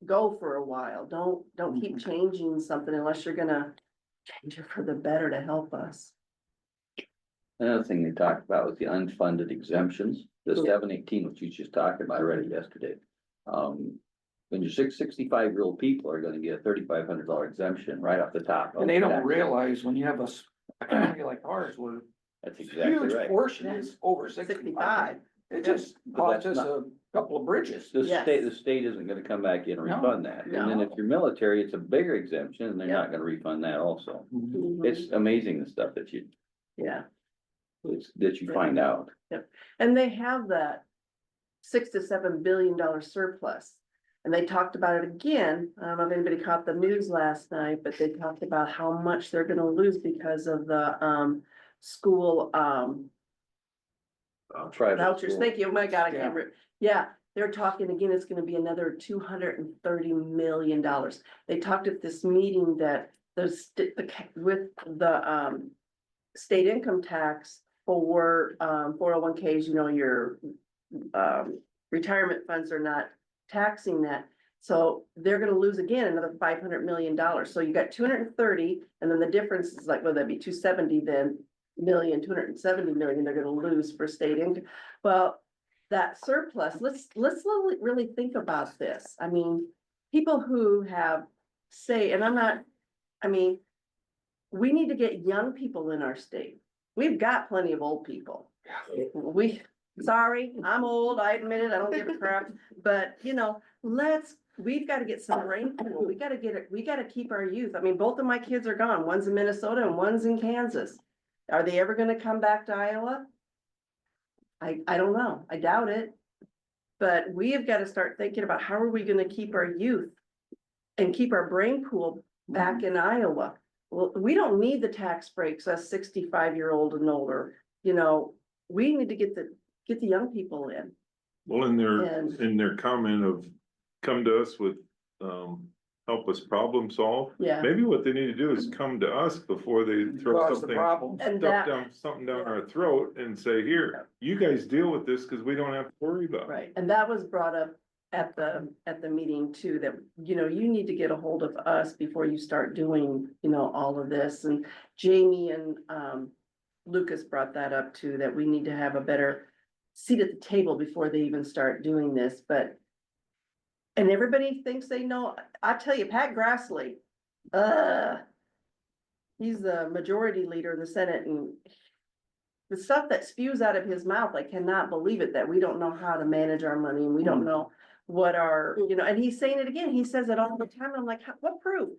go for a while. Don't keep changing something unless you're gonna change it for the better to help us. Another thing they talked about was the unfunded exemptions, the Yeah. 718, which you just talked about, I read it yesterday. When your 65-year-old people are gonna get a $3,500 exemption right off the top. And they don't realize when you have a community like ours, where That's a exactly huge right. portion is over 65. It just But cost that's us a couple of bridges. The Yes. state isn't gonna come back in and No, refund that. And then no. if you're military, it's a bigger exemption and they're Yeah. not gonna refund that also. Mhm. It's amazing the stuff that you Yeah. find out. And they have that $6 to $7 billion surplus. And they talked about it again. I don't know if anybody caught the news last night, but they talked about how much they're gonna lose because of the school Private vouchers, school. thank you, oh my God, I Yeah. can't yeah, they're talking again, it's gonna be another $230 million. They talked at this meeting that with the state income tax for 401ks, you know, your retirement funds are not taxing that. So they're gonna lose again another $500 million. So you got 230, and then the difference is like, well, that'd be 270 then. 270 million they're gonna lose for state income. Well, that surplus, let's really think about this. I mean, people who have say, and I'm not, I mean, we need to get young people in our state. We've got plenty of old people. Sorry, I'm old, I admit it, I don't give a crap, but you know, we've gotta get some brain pool. We gotta get it, we gotta keep our youth. I mean, both of my kids are gone. One's in Minnesota and one's in Kansas. Are they ever gonna come back to Iowa? I don't know. I doubt it. But we have got to start thinking about how are we gonna keep our youth and keep our brain pool back in Iowa? Well, we don't need the tax breaks, us 65-year-old and older, you know, we need to get the young people in. Well, And- in their comment of come to us with, help us problem solve. Yeah. Maybe what they need to do is come to us before they throw Cause the something, problem. And stuff that, down, something down our throat and say, here, you guys deal with this because we don't have to worry about it. right, and that was brought up at the meeting too, that, you know, you need to get a hold of us before you start doing, you know, all of this. And Jamie and Lucas brought that up too, that we need to have a better seat at the table before they even start doing this, but and everybody thinks they know. I tell you, Pat Grassley, he's the majority leader in the Senate, and the stuff that spews out of his mouth, I cannot believe it, that we don't know how to manage our money and we don't know what our, you know, and he's saying it again. He says it all the time. I'm like, what proof?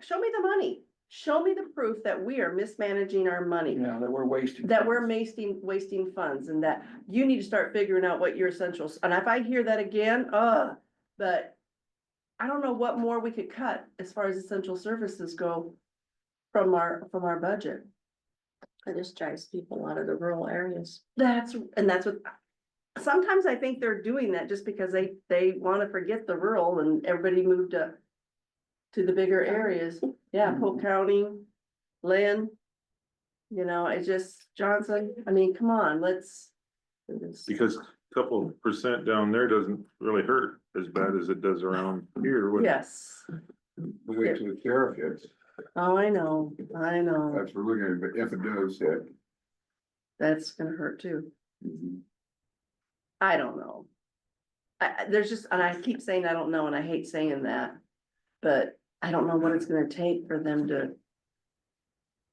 Show me the money. Show me the proof that we are mismanaging our money. Yeah, that we're wasting. That we're wasting funds, and that you need to start figuring out what your essentials, and if I hear that again, but I don't know what more we could cut as far as essential services go from our budget. It just drives people out of the rural areas. That's what, sometimes I think they're doing that just because they wanna forget the rural and everybody moved to the bigger areas. Yeah, Polk County, Lynn, you know, it just, Johnson, I mean, come on, let's. Because a couple percent down there doesn't really hurt as bad as it does around here. Yes, Wait till the tariff hits. oh, I know, That's what we're looking at, but if it does hit. that's gonna hurt too. Mhm. I don't know. There's just, and I keep saying I don't know, and I hate saying that, but I don't know what it's gonna take for them to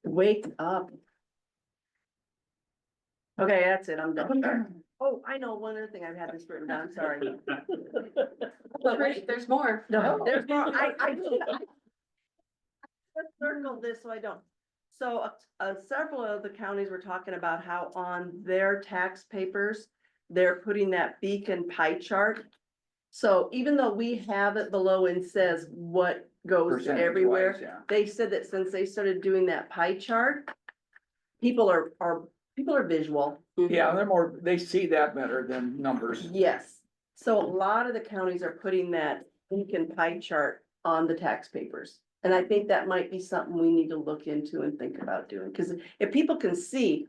wake up. Okay, that's it, I'm done. Oh, I know one other thing, I've had this written down, sorry. But wait, there's more. No, there's more, I let's circle this so I don't. So, several of the counties were talking about how on their tax papers, they're putting that beacon pie chart. So even though we have it below and says what goes Percentage-wise, everywhere, yeah. they said that since they started doing that pie chart, people are visual. Yeah, they see that better than numbers. Yes, so a lot of the counties are putting that beacon pie chart on the tax papers. And I think that might be something we need to look into and think about doing, because if people can see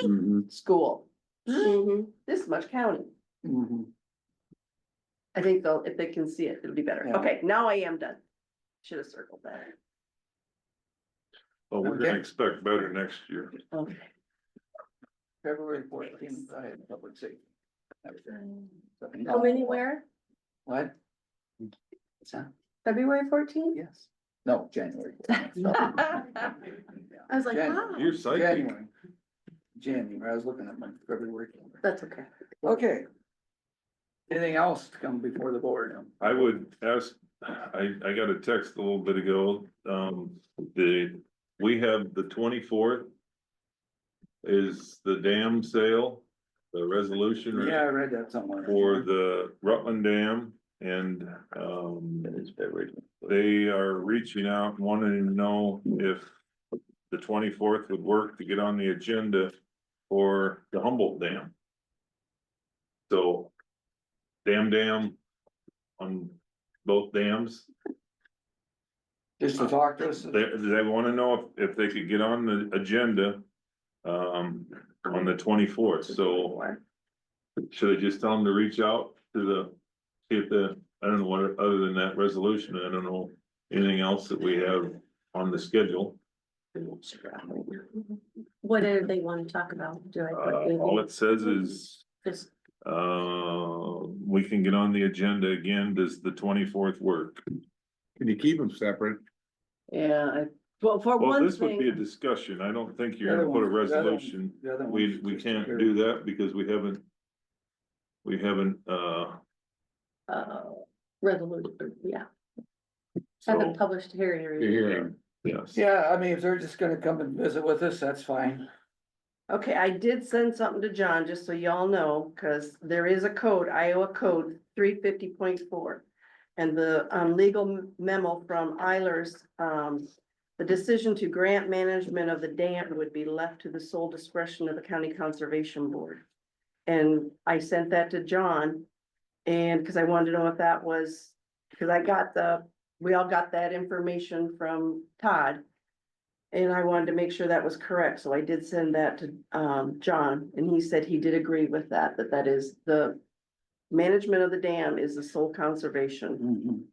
Mhm. school, this much county, Mhm. I think if they can see it, it'll be better. Yeah. Okay, now I am done. Should have circled that. Well, we're Okay. gonna expect better next year. Okay. February 14th, I had public safety. That was it. How many where? What? What's that? February 14th? Yes. No, January. 14th. I was like, Jan- wow, You're psychic. January, I was looking at my February. that's okay. Okay. Anything else to come before the board? I would ask, I got a text a little bit ago, we have the 24th. Is the dam sale, the resolution. Yeah, I read that somewhere. For the Rutland Dam, and, That is February. they are reaching out, wanting to know if the 24th would work to get on the agenda for the Humboldt Dam. So dam on both dams. Just to talk to us. They wanna know if they could get on the agenda, on the 24th, so should I just tell them to reach out to see if I don't know what, other than that resolution, I don't know anything else that we have on the schedule. What do they want to talk about? Do I put All it says is, just, we can get on the agenda again, does the 24th work? Can you keep them separate? Yeah, well, for Well, one this would be a thing, discussion, I don't think you're gonna put a resolution, we can't do that because we haven't, resolution, yeah. so, Haven't published hearing. or anything. Hearing. yes. Yeah, I mean, if they're just gonna come and visit with us, that's fine. okay, I did send something to John, just so y'all know, cause there is a code, Iowa code 350.4. And the legal memo from Eilers, the decision to grant management of the dam would be left to the sole discretion of the county conservation board. And I sent that to John, and because I wanted to know if that was, because we all got that information from Todd. And I wanted to make sure that was correct, so I did send that to John, and he said he did agree with that, that is the management of the dam is the sole conservation. Mhm.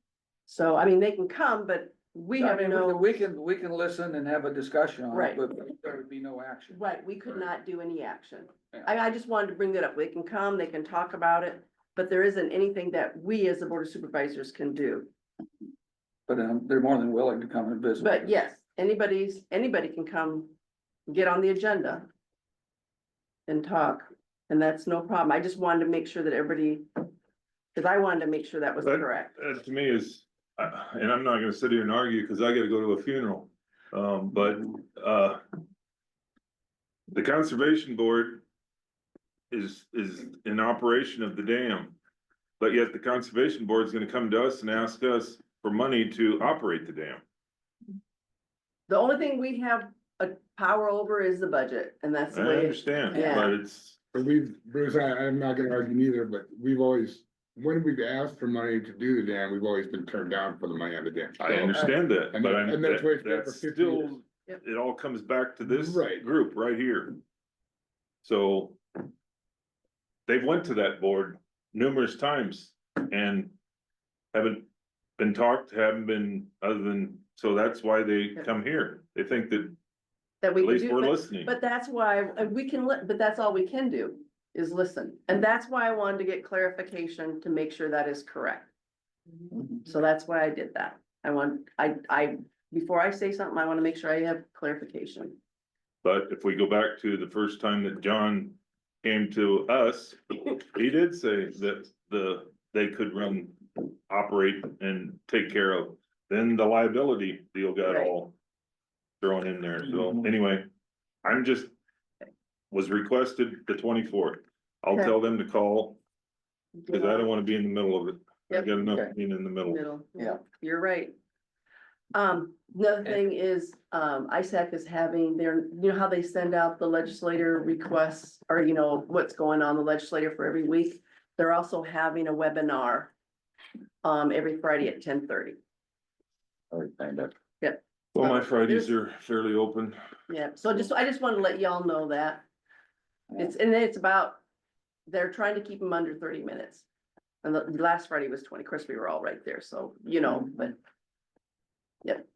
So, I mean, they can come, but we I have mean, no, we can listen and have a discussion on Right. it, but there would be no action. right, we could not do any action. Yeah. I just wanted to bring that up. They can come, they can talk about it, but there isn't anything that we as the board of supervisors can do. But they're more than willing to come and visit. But yes, anybody can come, get on the agenda and talk, and that's no problem. I just wanted to make sure that everybody, because I wanted to make sure that was That- correct. That to me is, and I'm not gonna sit here and argue, cause I gotta go to a funeral, but, the conservation board is in operation of the dam. But yet the conservation board is gonna come to us and ask us for money to operate the dam. The only thing we have a power over is the budget, and that's I the way. understand, Yeah. but it's, But Bruce, I'm not gonna argue neither, but we've always, when we've asked for money to do the dam, we've always been turned down for the money on the dam. I understand that, And but that- and that's the way it's been for that's 50 years. still, it all comes back to this Right. group right here. So. They've went to that board numerous times and haven't been talked, haven't been, other than, so that's why they come here. They think that That we at can least do, we're but, listening. but that's why, we can, but that's all we can do, is listen. And that's why I wanted to get clarification to make sure that is correct. So that's why I did that. Before I say something, I want to make sure I have clarification. But if we go back to the first time that John came to us, he did say that they could operate and take care of. Then the liability deal got Right. all thrown in there. So anyway, was requested the 24th. I'll Okay. tell them to call, cause I don't wanna be in the middle of it. I Yep. got enough Okay. being in the middle. Middle. Yeah. You're right. Another thing is, ISAC is having you know how they send out the legislator requests, or you know, what's going on the legislature for every week? They're also having a webinar, every Friday at 10:30. Or kind of. Well, my Fridays are fairly open. Yeah, so I just wanted to let y'all know that. It's about, they're trying to keep them under 30 minutes. And the last Friday was 20, of course, we were all right there, so, you know, but. Yep,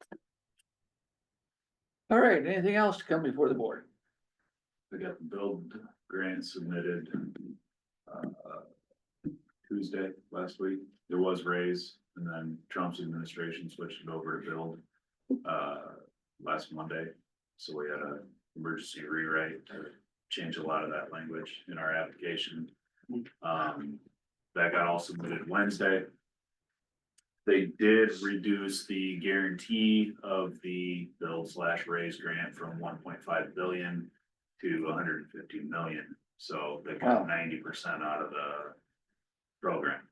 All right, anything else to come before the board? We got the build grant submitted, Tuesday last week. There was raise, and then Trump's administration switched it over to build, last Monday. So we had a emergency rewrite to change a lot of that language in our application. That got all submitted Wednesday. They did reduce the guarantee of the build/raise grant from 1.5 billion to 150 million. So they got Wow. 90% out of the program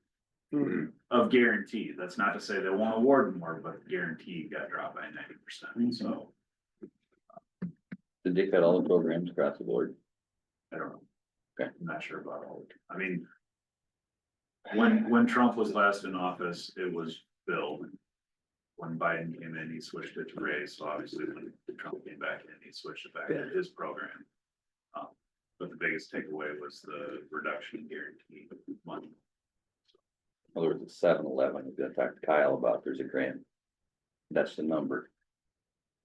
Hmm. of guarantee. That's not to say they won't award more, but the guarantee got dropped by 90%. So Did they cut all the programs across the board? I don't know. Okay. I'm not sure about all, I mean. When Trump was last in office, it was billed. When Biden came in, he switched it to raise, so obviously when Trump came back in, he switched it back to his program. But the biggest takeaway was the reduction in guarantee money. In other words, it's 7-Eleven, I'm gonna talk to Kyle about, there's a grant. That's the number.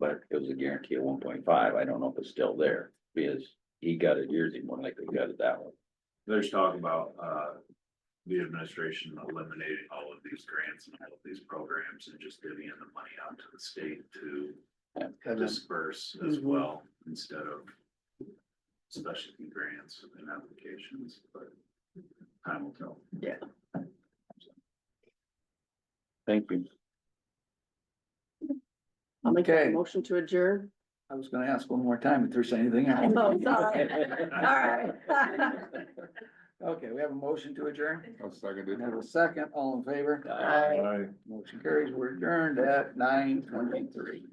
But it was a guarantee of 1.5, I don't know if it's still there, because he got it years ago, like we got it that one. There's talk about, the administration eliminating all of these grants and all of these programs and just divvying the money out to the state to disperse as Mhm. well, instead of specialty grants and applications, but time will tell. Yeah. Thank you. I'll make a Okay. motion to adjourn. I was gonna ask one more time if there's anything else. Oh, sorry. All right. Okay, we have a motion to adjourn. I'll second We it. have a second, all in favor? Aye. Aye. Motion carries, we're adjourned at 9:23.